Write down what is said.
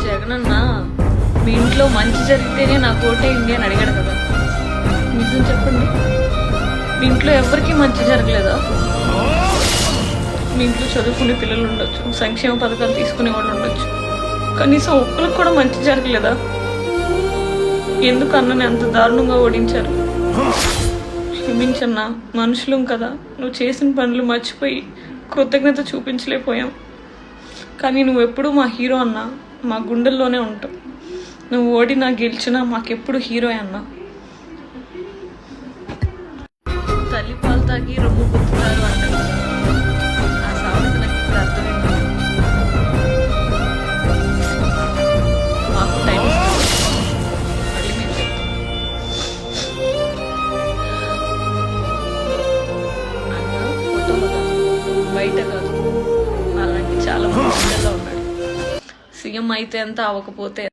జగనన్న మీ ఇంట్లో మంచి జరిగితేనే నాకు ఓటేయండి అని అడిగాడు కదా, నిజం చెప్పండి. మీ ఇంట్లో ఎవరికి మంచి జరగలేదా? మీ ఇంట్లో చదువుకునే పిల్లలు ఉండొచ్చు, సంక్షేమ పథకాలు తీసుకునే వాళ్ళు ఉండొచ్చు, కనీసం ఒక్కరికి కూడా మంచి జరగలేదా? ఎందుకు అన్నని అంత దారుణంగా ఓడించారు? క్షమించన్నా, మనుషులం కదా. నువ్వు చేసిన పనులు మర్చిపోయి కృతజ్ఞత చూపించలేకపోయాం. కానీ నువ్వు ఎప్పుడూ మా హీరో అన్నా, మా గుండెల్లోనే ఉంటావు. నువ్వు ఓడినా గెలిచినా మాకెప్పుడు హీరో అన్నా. తల్లి పాలు తాగి రొమ్ము పుత్తుతారు అంటారు. ఆ సామెత నాకు ఇప్పుడు అర్థమైంది. మాకు టైం ఇస్తుంది, మళ్ళీ మేము చెప్తాం. అన్న ఫోటోలో కాదు, బయట కాదు, అలాంటి చాలా మంది గుండెల్లో ఉన్నాడు. సీఎం అయితే ఎంత, అవ్వకపోతే